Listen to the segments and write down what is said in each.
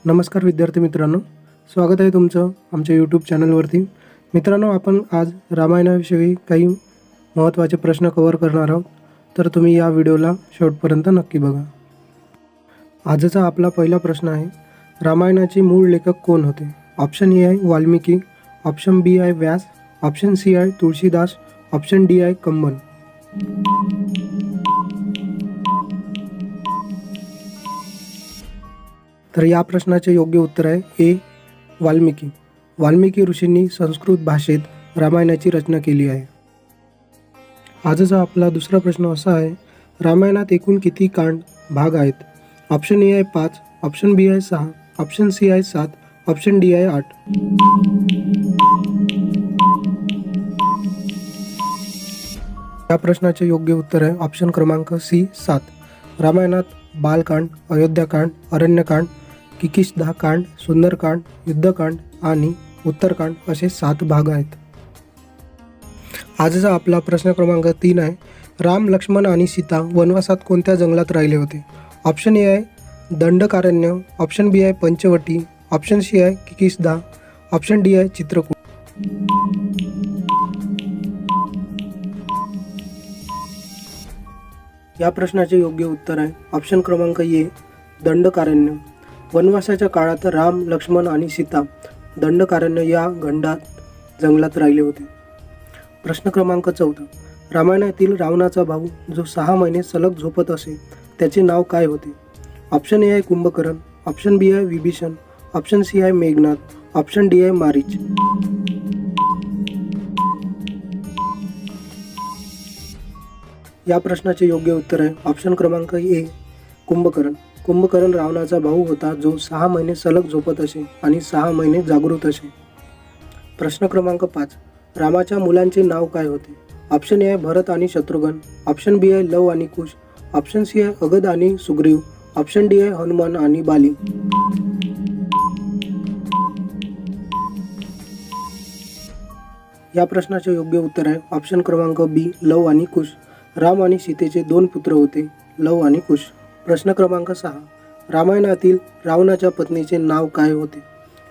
नमस्कार विद्यार्थी मित्रांनो, स्वागत आहे तुमचं आमच्या यूट्यूब चॅनलवरती. मित्रांनो, आपण आज रामायणाविषयी काही महत्त्वाचे प्रश्न कव्हर करणार आहोत, तर तुम्ही या व्हिडिओला शेवटपर्यंत नक्की बघा. आजचा आपला पहिला प्रश्न आहे, रामायणाचे मूळ लेखक कोण होते? ऑप्शन ए आहे वाल्मिकी, ऑप्शन बी आहे व्यास, ऑप्शन सी आहे तुळशीदास, ऑप्शन डी आहे कंबन. तर या प्रश्नाचे योग्य उत्तर आहे ए वाल्मिकी. वाल्मिकी ऋषींनी संस्कृत भाषेत रामायणाची रचना केली आहे. आजचा आपला दुसरा प्रश्न असा आहे, रामायणात एकूण किती कांड भाग आहेत? ऑप्शन ए आहे 5, ऑप्शन बी आहे 6, ऑप्शन सी आहे 7, ऑप्शन डी आहे 8. या प्रश्नाचे योग्य उत्तर आहे ऑप्शन क्रमांक सी 7. रामायणात बालकांड, अयोध्याकांड, अरण्यकांड, किकिष्धा कांड, सुंदरकांड, युद्धकांड आणि उत्तरकांड असे 7 भाग आहेत. आजचा आपला प्रश्न क्रमांक 3 आहे, राम, लक्ष्मण आणि सीता वनवासात कोणत्या जंगलात राहिले होते? ऑप्शन ए आहे दंडकारण्य, ऑप्शन बी आहे पंचवटी, ऑप्शन सी आहे किकिष्धा, ऑप्शन डी आहे चित्रकूट. या प्रश्नाचे योग्य उत्तर आहे ऑप्शन क्रमांक ए दंडकारण्य. वनवासाच्या काळात राम, लक्ष्मण आणि सीता दंडकारण्य या घंडात जंगलात राहिले होते. प्रश्न क्रमांक 14, रामायणातील रावणाचा भाऊ जो 6 महिने सलग झोपत असे त्याचे नाव काय होते? ऑप्शन ए आहे कुंभकर्ण, ऑप्शन बी आहे विभीषण, ऑप्शन सी आहे मेघनाथ, ऑप्शन डी आहे मारीच. या प्रश्नाचे योग्य उत्तर आहे ऑप्शन क्रमांक ए कुंभकर्ण. कुंभकर्ण रावणाचा भाऊ होता जो 6 महिने सलग झोपत असे आणि 6 महिने जागृत असे. प्रश्न क्रमांक 5, रामाच्या मुलांचे नाव काय होते? ऑप्शन ए आहे भरत आणि शत्रुघ्न, ऑप्शन बी आहे लव आणि कुश, ऑप्शन सी आहे अगद आणि सुग्रीव, ऑप्शन डी आहे हनुमान आणि बाली. या प्रश्नाचे योग्य उत्तर आहे ऑप्शन क्रमांक बी लव आणि कुश. राम आणि सीतेचे 2 पुत्र होते, लव आणि कुश. प्रश्न क्रमांक 6, रामायणातील रावणाच्या पत्नीचे नाव काय होते?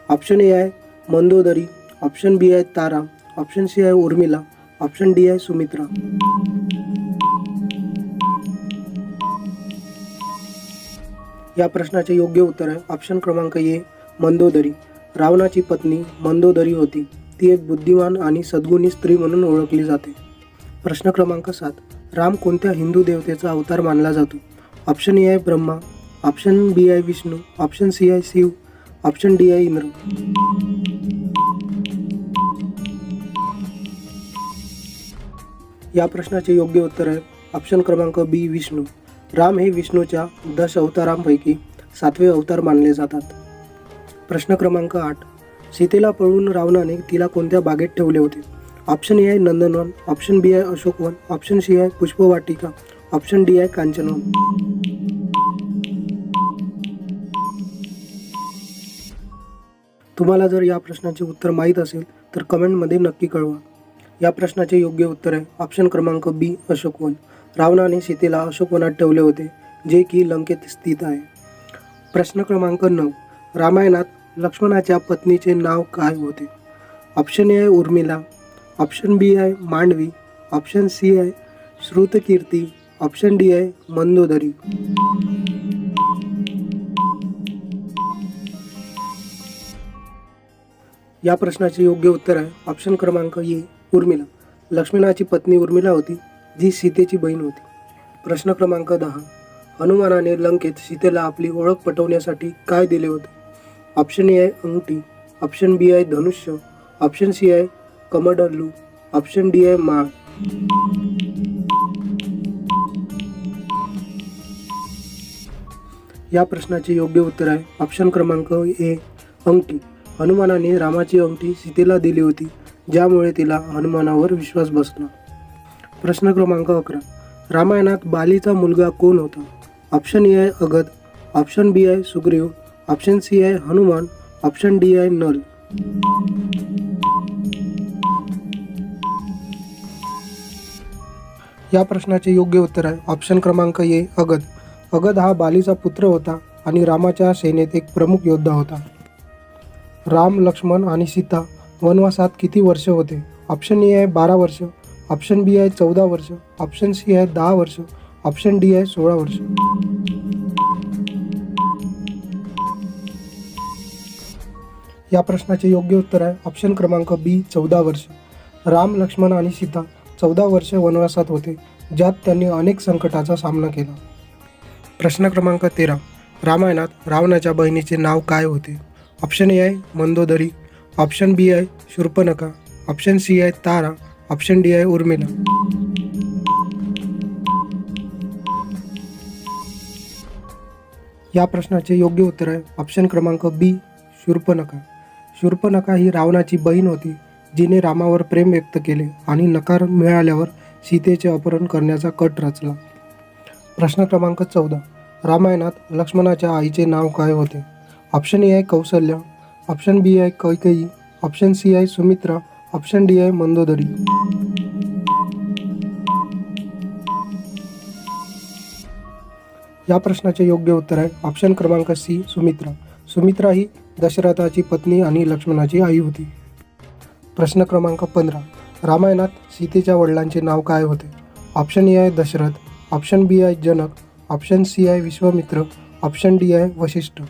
ऑप्शन ए आहे मंदोदरी, ऑप्शन बी आहे तारा, ऑप्शन सी आहे उर्मिला, ऑप्शन डी आहे सुमित्रा. या प्रश्नाचे योग्य उत्तर आहे ऑप्शन क्रमांक ए मंदोदरी. रावणाची पत्नी मंदोदरी होती. ती एक बुद्धिमान आणि सद्गुणी स्त्री म्हणून ओळखली जाते. प्रश्न क्रमांक 7, राम कोणत्या हिंदू देवतेचा अवतार मानला जातो? ऑप्शन ए आहे ब्रह्मा, ऑप्शन बी आहे विष्णू, ऑप्शन सी आहे शिव, ऑप्शन डी आहे इंद्र. या प्रश्नाचे योग्य उत्तर आहे ऑप्शन क्रमांक बी विष्णू. राम हे विष्णूच्या 10 अवतारांपैकी 7वे अवतार मानले जातात. प्रश्न क्रमांक 8, सीतेला पळवून रावणाने तिला कोणत्या बागेत ठेवले होते? ऑप्शन ए आहे नंदनवन, ऑप्शन बी आहे अशोकवन, ऑप्शन सी आहे पुष्पवाटिका, ऑप्शन डी आहे कांचनवन. तुम्हाला जर या प्रश्नाचे उत्तर माहीत असेल तर कमेंटमध्ये नक्की कळवा. या प्रश्नाचे योग्य उत्तर आहे ऑप्शन क्रमांक बी अशोकवन. रावणाने सीतेला अशोकवनात ठेवले होते, जे की लंकेत स्थित आहे. प्रश्न क्रमांक 9, रामायणात लक्ष्मणाच्या पत्नीचे नाव काय होते? ऑप्शन ए आहे उर्मिला, ऑप्शन बी आहे मांडवी, ऑप्शन सी आहे श्रुतकीर्ती, ऑप्शन डी आहे मंदोदरी. या प्रश्नाचे योग्य उत्तर आहे ऑप्शन क्रमांक ए उर्मिला. लक्ष्मणाची पत्नी उर्मिला होती, जी सीतेची बहीण होती. प्रश्न क्रमांक 10, हनुमानाने लंकेत सीतेला आपली ओळख पटवण्यासाठी काय दिले होते? ऑप्शन ए आहे अंगठी, ऑप्शन बी आहे धनुष्य, ऑप्शन सी आहे कमंडलू, ऑप्शन डी आहे माळ. या प्रश्नाचे योग्य उत्तर आहे ऑप्शन क्रमांक ए अंगठी. हनुमानाने रामाची अंगठी सीतेला दिली होती, ज्यामुळे तिला हनुमानावर विश्वास बसला. प्रश्न क्रमांक 11, रामायणात बालीचा मुलगा कोण होता? ऑप्शन ए आहे अगद, ऑप्शन बी आहे सुग्रीव, ऑप्शन सी आहे हनुमान, ऑप्शन डी आहे नल. या प्रश्नाचे योग्य उत्तर आहे ऑप्शन क्रमांक ए अगद. अगद हा बालीचा पुत्र होता आणि रामाच्या सेनेत एक प्रमुख योद्धा होता. राम, लक्ष्मण आणि सीता वनवासात किती वर्ष होते? ऑप्शन ए आहे 12 वर्ष, ऑप्शन बी आहे 14 वर्ष, ऑप्शन सी आहे 10 वर्ष, ऑप्शन डी आहे 16 वर्ष. या प्रश्नाचे योग्य उत्तर आहे ऑप्शन क्रमांक बी 14 वर्ष. राम, लक्ष्मण आणि सीता 14 वर्ष वनवासात होते, ज्यात त्यांनी अनेक संकटाचा सामना केला. प्रश्न क्रमांक 13. रामायणात रावणाच्या बहिणीचे नाव काय होते? ऑप्शन ए आहे मंदोदरी, ऑप्शन बी आहे शूर्पणखा, ऑप्शन सी आहे तारा, ऑप्शन डी आहे उर्मिला. या प्रश्नाचे योग्य उत्तर आहे ऑप्शन क्रमांक बी शूर्पणखा. शूर्पणखा ही रावणाची बहीण होती, जिने रामावर प्रेम व्यक्त केले आणि नकार मिळाल्यावर सीतेचे अपहरण करण्याचा कट रचला. प्रश्न क्रमांक 14. रामायणात लक्ष्मणाच्या आईचे नाव काय होते? ऑप्शन ए आहे कौसल्या, ऑप्शन बी आहे कैकेयी, ऑप्शन सी आहे सुमित्रा, ऑप्शन डी आहे मंदोदरी. या प्रश्नाचे योग्य उत्तर आहे ऑप्शन क्रमांक सी सुमित्रा. सुमित्रा ही दशरथाची पत्नी आणि लक्ष्मणाची आई होती. प्रश्न क्रमांक 15. रामायणात सीतेच्या वडिलांचे नाव काय होते? ऑप्शन ए आहे दशरथ, ऑप्शन बी आहे जनक, ऑप्शन सी आहे विश्वामित्र, ऑप्शन डी आहे वशिष्ठ.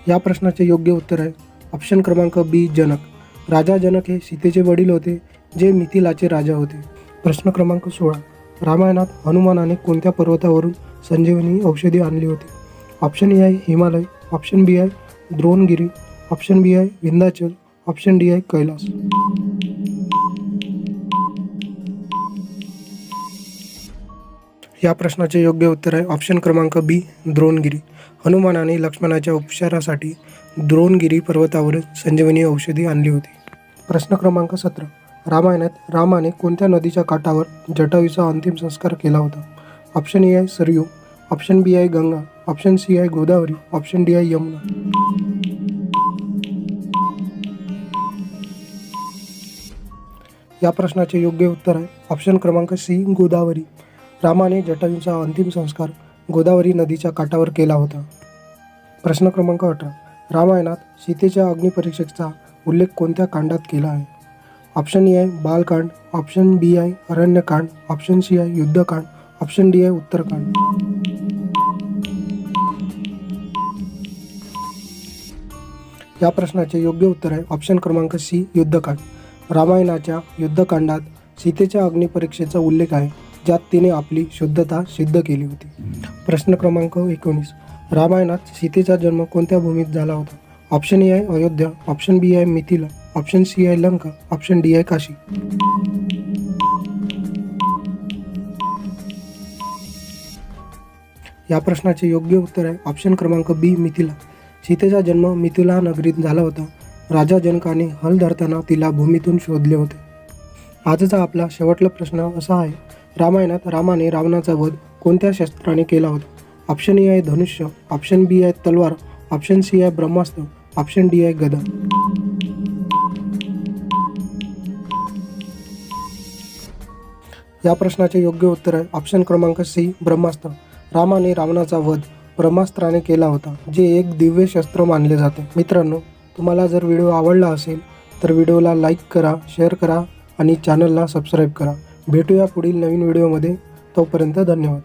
या प्रश्नाचे योग्य उत्तर आहे ऑप्शन क्रमांक बी जनक. राजा जनक हे सीतेचे वडील होते, जे मिथिलाचे राजा होते. प्रश्न क्रमांक 16. रामायणात हनुमानाने कोणत्या पर्वतावरून संजीवनी औषधी आणली होती? ऑप्शन ए आहे हिमालय, ऑप्शन बी आहे द्रोणगिरी, ऑप्शन बी आहे विंध्याचल, ऑप्शन डी आहे कैलास. या प्रश्नाचे योग्य उत्तर आहे ऑप्शन क्रमांक बी द्रोणगिरी. हनुमानाने लक्ष्मणाच्या उपचारासाठी द्रोणगिरी पर्वतावरून संजीवनी औषधी आणली होती. प्रश्न क्रमांक 17. रामायणात रामाने कोणत्या नदीच्या काठावर जटायूचा अंतिम संस्कार केला होता? ऑप्शन ए आहे सरयू, ऑप्शन बी आहे गंगा, ऑप्शन सी आहे गोदावरी, ऑप्शन डी आहे यमुना. या प्रश्नाचे योग्य उत्तर आहे ऑप्शन क्रमांक सी गोदावरी. रामाने जटायूचा अंतिम संस्कार गोदावरी नदीच्या काठावर केला होता. प्रश्न क्रमांक 18. रामायणात सीतेच्या अग्निपरीक्षेचा उल्लेख कोणत्या कांडात केला आहे? ऑप्शन ए आहे बालकांड, ऑप्शन बी आहे अरण्यकांड, ऑप्शन सी आहे युद्धकांड, ऑप्शन डी आहे उत्तरकांड. या प्रश्नाचे योग्य उत्तर आहे ऑप्शन क्रमांक सी युद्धकांड. रामायणाच्या युद्धकांडात सीतेच्या अग्निपरीक्षेचा उल्लेख आहे, ज्यात तिने आपली शुद्धता सिद्ध केली होती. प्रश्न क्रमांक 19. रामायणात सीतेचा जन्म कोणत्या भूमीत झाला होता? ऑप्शन ए आहे अयोध्या, ऑप्शन बी आहे मिथिला, ऑप्शन सी आहे लंका, ऑप्शन डी आहे काशी. या प्रश्नाचे योग्य उत्तर आहे ऑप्शन क्रमांक बी मिथिला. सीतेचा जन्म मिथिला नगरीत झाला होता. राजा जनकाने हल धरताना तिला भूमीतून शोधले होते. आजचा आपला शेवटला प्रश्न असा आहे, रामायणात रामाने रावणाचा वध कोणत्या शस्त्राने केला होता? ऑप्शन ए आहे धनुष्य, ऑप्शन बी आहे तलवार, ऑप्शन सी आहे ब्रह्मास्त्र, ऑप्शन डी आहे गदा. या प्रश्नाचे योग्य उत्तर आहे ऑप्शन क्रमांक सी ब्रह्मास्त्र. रामाने रावणाचा वध ब्रह्मास्त्राने केला होता, जे एक दिव्य शस्त्र मानले जाते. मित्रांनो, तुम्हाला जर व्हिडिओ आवडला असेल तर व्हिडिओला लाईक करा, शेअर करा आणि चॅनलला सबस्क्राईब करा. भेटूया पुढील नवीन व्हिडिओमध्ये. तोपर्यंत धन्यवाद.